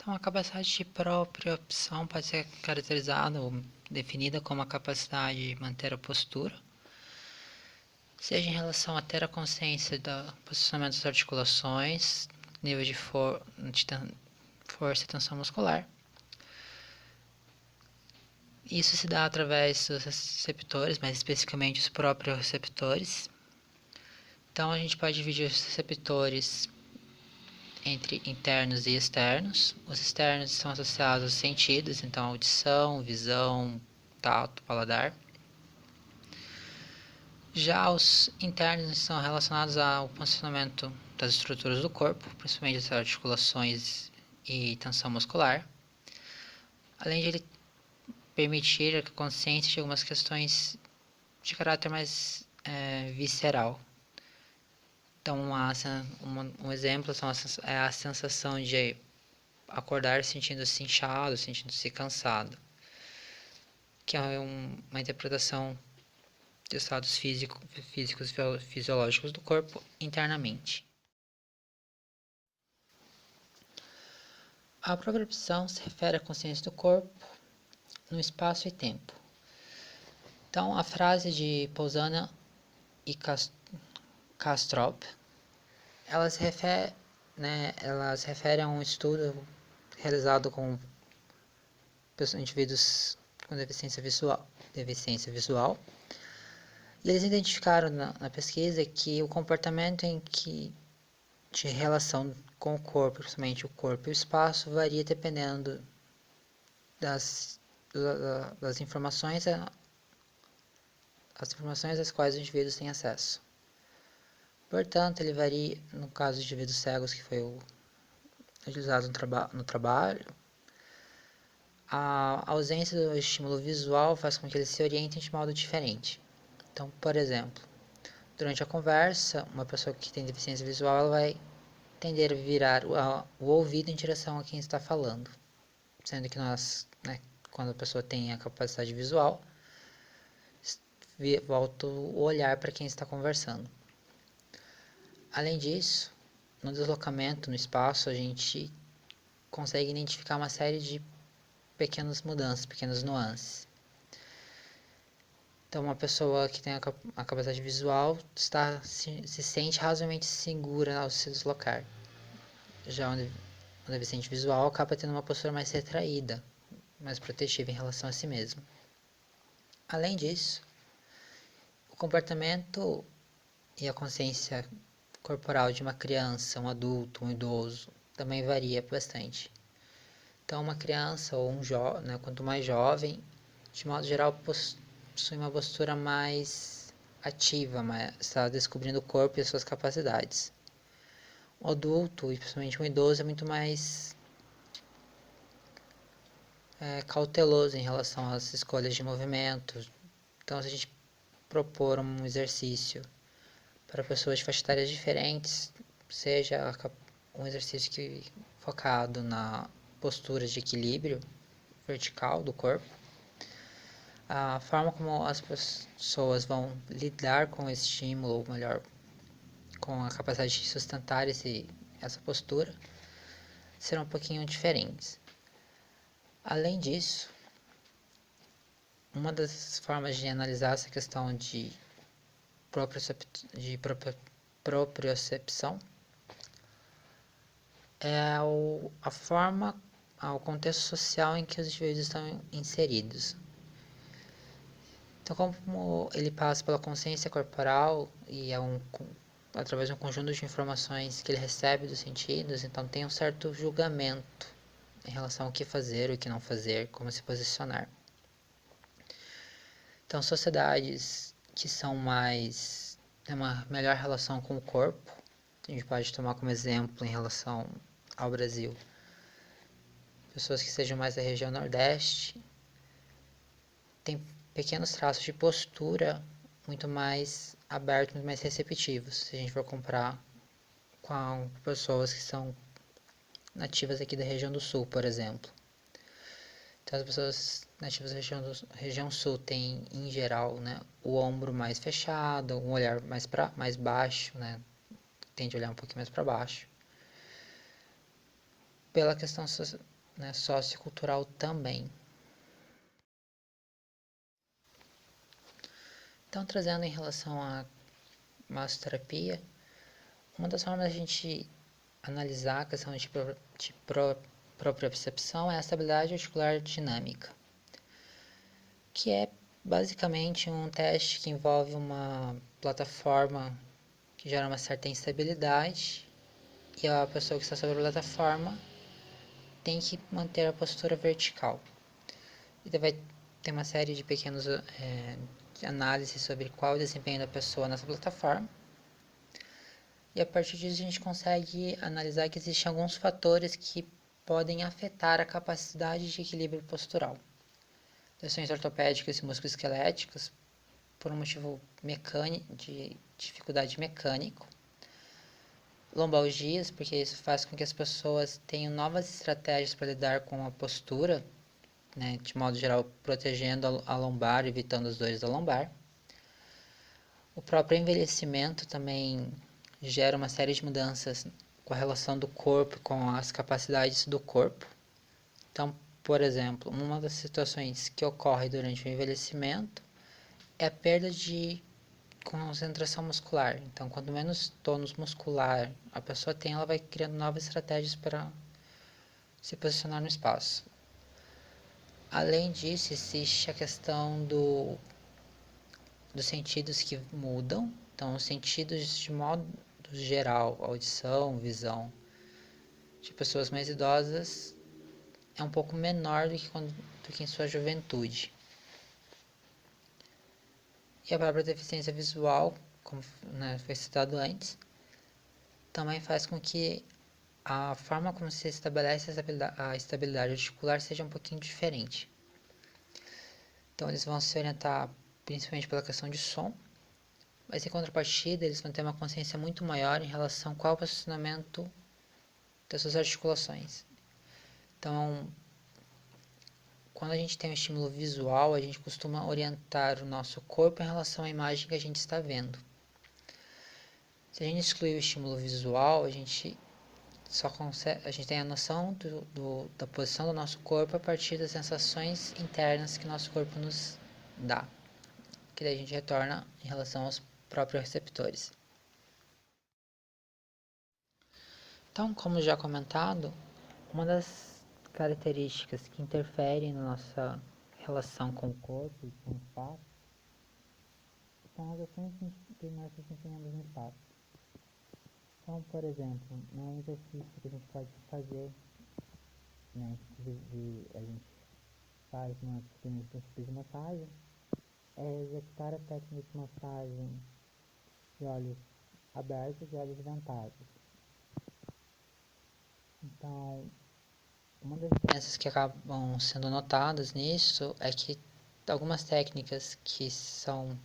Então, a capacidade de propriocepção pode ser caracterizada ou definida como a capacidade de manter a postura, seja em relação a ter a consciência do posicionamento das articulações, nível de força e tensão muscular. Isso se dá através dos receptores, mais especificamente os próprios receptores. Então, a gente pode dividir os receptores entre internos e externos. Os externos estão associados aos sentidos, então audição, visão, tato, paladar. Já os internos estão relacionados ao funcionamento das estruturas do corpo, principalmente as articulações e tensão muscular, além de ele permitir a consciência de algumas questões de caráter mais visceral. Então, um exemplo é a sensação de acordar sentindo-se inchado, sentindo-se cansado, que é uma interpretação de estados físicos e fisiológicos do corpo internamente. A propriocepção se refere à consciência do corpo no espaço e tempo. Então, a frase de Pausanias e Kastrup, ela se refere a um estudo realizado com indivíduos com deficiência visual. E eles identificaram na pesquisa que o comportamento de relação com o corpo, principalmente o corpo e o espaço, varia dependendo das informações às quais os indivíduos têm acesso. Portanto, ele varia, no caso de indivíduos cegos, que foi utilizado no trabalho, a ausência do estímulo visual faz com que eles se orientem de modo diferente. Então, por exemplo, durante a conversa, uma pessoa que tem deficiência visual ela vai tender a virar o ouvido em direção a quem está falando, sendo que quando a pessoa tem a capacidade visual, volta o olhar para quem está conversando. Além disso, no deslocamento no espaço, a gente consegue identificar uma série de pequenas mudanças, pequenas nuances. Então, uma pessoa que tem a capacidade visual se sente razoavelmente segura ao se deslocar. Já o deficiente visual acaba tendo uma postura mais retraída, mais protetiva em relação a si mesmo. Além disso, o comportamento e a consciência corporal de uma criança, um adulto, um idoso, também varia bastante. Então, uma criança ou quanto mais jovem, de modo geral, possui uma postura mais ativa, está descobrindo o corpo e as suas capacidades. O adulto, e principalmente um idoso, é muito mais cauteloso em relação às escolhas de movimento. Então, se a gente propor um exercício para pessoas de faixas etárias diferentes, seja um exercício focado na postura de equilíbrio vertical do corpo, a forma como as pessoas vão lidar com esse estímulo, ou melhor, com a capacidade de sustentar essa postura, serão um pouquinho diferentes. Além disso, uma das formas de analisar essa questão de propriocepção é a forma, o contexto social em que os indivíduos estão inseridos. Então, como ele passa pela consciência corporal e através de um conjunto de informações que ele recebe dos sentidos, então tem um certo julgamento em relação ao que fazer, o que não fazer, como se posicionar. Então, sociedades que têm uma melhor relação com o corpo, a gente pode tomar como exemplo em relação ao Brasil, pessoas que sejam mais da região Nordeste, têm pequenos traços de postura muito mais abertos, muito mais receptivos, se a gente for comparar com pessoas que são nativas aqui da região do Sul, por exemplo. Então, as pessoas nativas da região Sul têm, em geral, o ombro mais fechado, um olhar mais baixo, tende a olhar um pouquinho mais para baixo. Pela questão né, sociocultural também. Então, trazendo em relação à massoterapia, uma das formas de a gente analisar a questão de propriocepção é a estabilidade articular dinâmica, que é basicamente um teste que envolve uma plataforma que gera uma certa instabilidade e a pessoa que está sobre a plataforma tem que manter a postura vertical. E daí vai ter uma série de pequenos análises sobre qual é o desempenho da pessoa nessa plataforma. E a partir disso a gente consegue analisar que existem alguns fatores que podem afetar a capacidade de equilíbrio postural. Lesões ortopédicas e musculoesqueléticas por um motivo mecânico, de dificuldade mecânico. Lombalgias, porque isso faz com que as pessoas tenham novas estratégias para lidar com a postura, né, de modo geral protegendo a lombar, evitando as dores da lombar. O próprio envelhecimento também gera uma série de mudanças com a relação do corpo com as capacidades do corpo. Então, por exemplo, uma das situações que ocorre durante o envelhecimento é a perda de concentração muscular. Então, quanto menos tônus muscular a pessoa tem, ela vai criando novas estratégias para se posicionar no espaço. Além disso, existe a questão dos sentidos que mudam. Então, os sentidos de modo geral, audição, visão, de pessoas mais idosas é um pouco menor do que em sua juventude. E a própria deficiência visual, como, né, foi citado antes, também faz com que a forma como se estabelece a estabilidade articular seja um pouquinho diferente. Então, eles vão se orientar principalmente pela questão de som, mas em contrapartida, eles vão ter uma consciência muito maior em relação a qual é o posicionamento das suas articulações. Então, quando a gente tem um estímulo visual, a gente costuma orientar o nosso corpo em relação à imagem que a gente está vendo. Se a gente excluir o estímulo visual, a gente tem a noção da posição do nosso corpo a partir das sensações internas que o nosso corpo nos dá, que daí a gente retorna em relação aos próprios receptores. Então, como já comentado, uma das características que interferem na nossa relação com o corpo e com o espaço são as ações que nós desempenhamos no espaço. Então, por exemplo, um exercício que a gente pode fazer, né, inclusive a gente faz uma disciplina de princípios de massagem, é executar a técnica de massagem de olhos abertos e olhos vendados. Então, uma das diferenças que acabam sendo notadas nisso é que algumas técnicas que são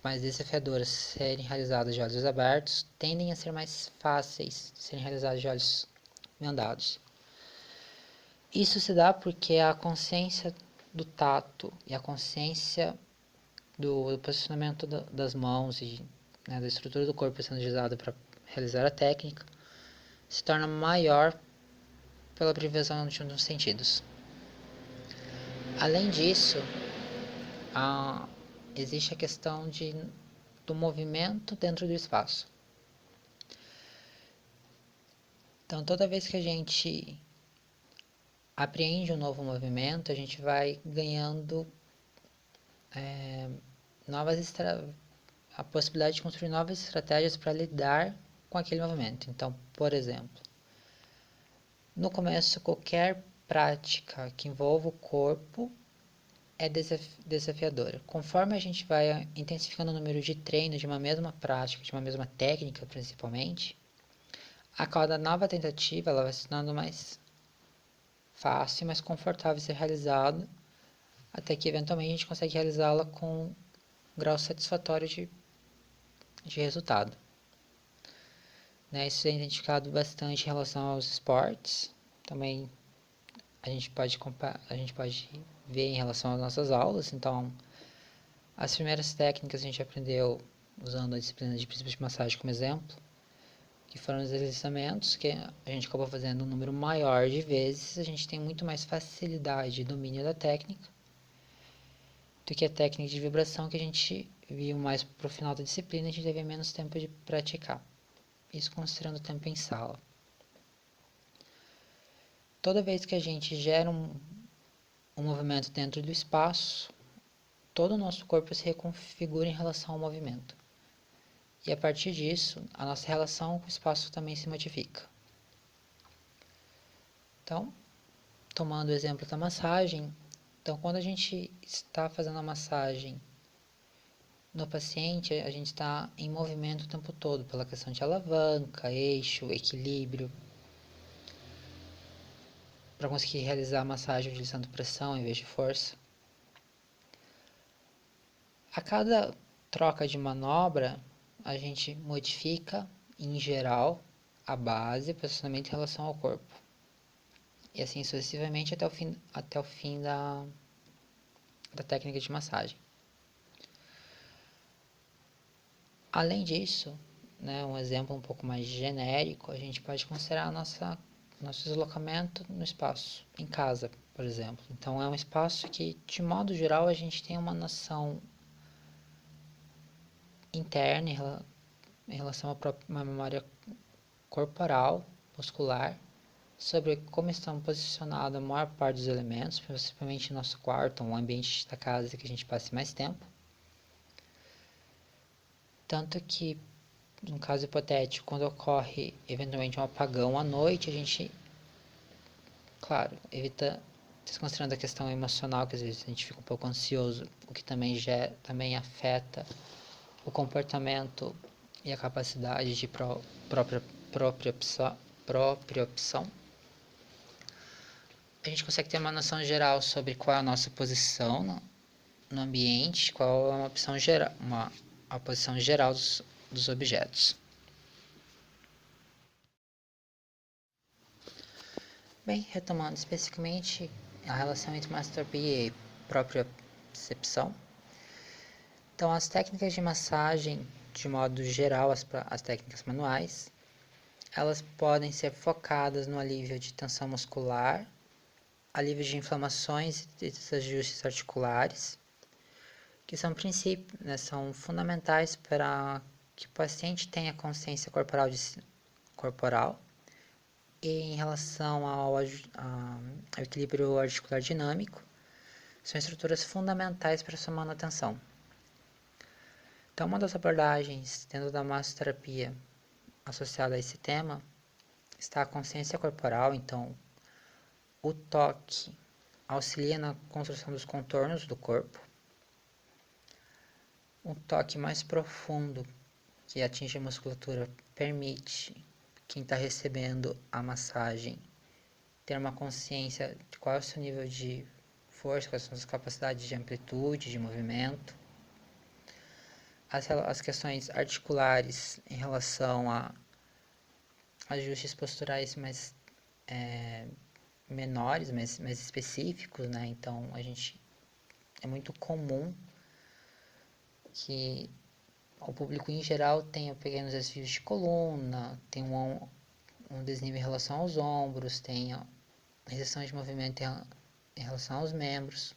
mais desafiadoras serem realizadas de olhos abertos tendem a ser mais fáceis de serem realizadas de olhos vendados. Isso se dá porque a consciência do tato e a consciência do posicionamento das mãos e, né, da estrutura do corpo sendo utilizada para realizar a técnica se torna maior pela privação de um dos sentidos. Além disso, existe a questão do movimento dentro do espaço. Então, toda vez que a gente apreende um novo movimento, a gente vai ganhando a possibilidade de construir novas estratégias para lidar com aquele movimento. Então, por exemplo, no começo, qualquer prática que envolva o corpo é desafiadora. Conforme a gente vai intensificando o número de treinos de uma mesma prática, de uma mesma técnica principalmente, a cada nova tentativa ela vai se tornando mais fácil e mais confortável de ser realizada, até que eventualmente a gente consegue realizá-la com um grau satisfatório de resultado. Né, isso é identificado bastante em relação aos esportes, também a gente pode ver em relação às nossas aulas. Então, as primeiras técnicas a gente aprendeu usando a disciplina de princípios de massagem como exemplo, que foram os deslizamentos, que a gente acabou fazendo um número maior de vezes, a gente tem muito mais facilidade e domínio da técnica do que a técnica de vibração, que a gente viu mais pro final da disciplina, a gente teve menos tempo de praticar. Isso considerando o tempo em sala. Toda vez que a gente gera um movimento dentro do espaço, todo o nosso corpo se reconfigura em relação ao movimento. E a partir disso, a nossa relação com o espaço também se modifica. Então, tomando o exemplo da massagem, então quando a gente está fazendo a massagem no paciente, a gente está em movimento o tempo todo, pela questão de alavanca, eixo, equilíbrio, para conseguir realizar a massagem utilizando pressão em vez de força. A cada troca de manobra, a gente modifica, em geral, a base, o posicionamento em relação ao corpo. E assim sucessivamente até o fim da técnica de massagem. Além disso, né, um exemplo um pouco mais genérico, a gente pode considerar nosso deslocamento no espaço, em casa, por exemplo. Então, é um espaço que, de modo geral, a gente tem uma noção interna em relação a uma memória corporal, muscular, sobre como estão posicionados a maior parte dos elementos, principalmente no nosso quarto, um ambiente da casa que a gente passe mais tempo. Tanto que, no caso hipotético, quando ocorre eventualmente um apagão à noite, a gente, claro, evita, desconsiderando a questão emocional, que às vezes a gente fica um pouco ansioso, o que também afeta o comportamento e a capacidade de própria opção. A gente consegue ter uma noção geral sobre qual é a nossa posição no ambiente, qual é uma opção geral, a posição geral dos objetos. Bem, retomando especificamente a relação entre massoterapia e propriocepção. Então, as técnicas de massagem, de modo geral, as técnicas manuais, elas podem ser focadas no alívio de tensão muscular, alívio de inflamações e desajustes articulares, que são princípios, né, são fundamentais para que o paciente tenha consciência corporal e em relação ao equilíbrio articular dinâmico, são estruturas fundamentais para sua manutenção. Então, uma das abordagens dentro da massoterapia associada a esse tema está a consciência corporal. Então, o toque auxilia na construção dos contornos do corpo. Um toque mais profundo que atinge a musculatura permite quem está recebendo a massagem ter uma consciência de qual é o seu nível de força, quais são as capacidades de amplitude, de movimento. As questões articulares em relação a ajustes posturais mais menores, mais específicos, né? Então, é muito comum que o público em geral tenha pequenos desvios de coluna, tenha um desnível em relação aos ombros, tenha restrição de movimento em relação aos membros.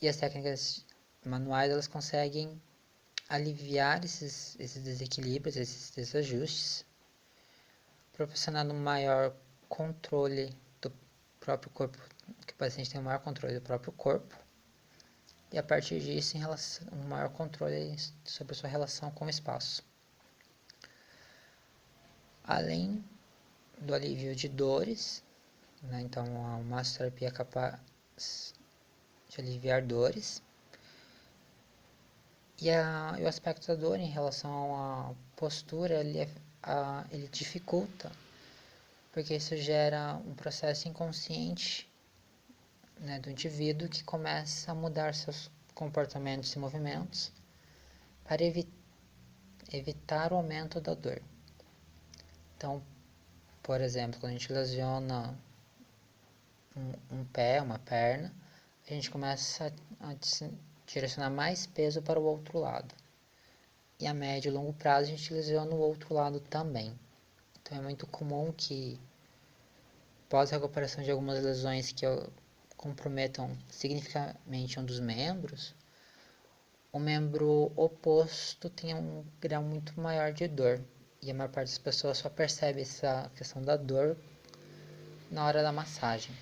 E as técnicas manuais, elas conseguem aliviar esses desequilíbrios, esses desajustes, proporcionando um maior controle do próprio corpo, que o paciente tem um maior controle do próprio corpo, e a partir disso, um maior controle sobre a sua relação com o espaço. Além do alívio de dores, né, então a massoterapia é capaz de aliviar dores, e o aspecto da dor em relação à postura, ele dificulta, porque isso gera um processo inconsciente, né, do indivíduo, que começa a mudar seus comportamentos e movimentos para evitar o aumento da dor. Então, por exemplo, quando a gente lesiona um pé, uma perna, a gente começa a direcionar mais peso para o outro lado. e a médio e longo prazo a gente lesiona o outro lado também. Então é muito comum que após a recuperação de algumas lesões que comprometam significativamente um dos membros, o membro oposto tenha um grau muito maior de dor. E a maior parte das pessoas só percebe essa questão da dor na hora da massagem.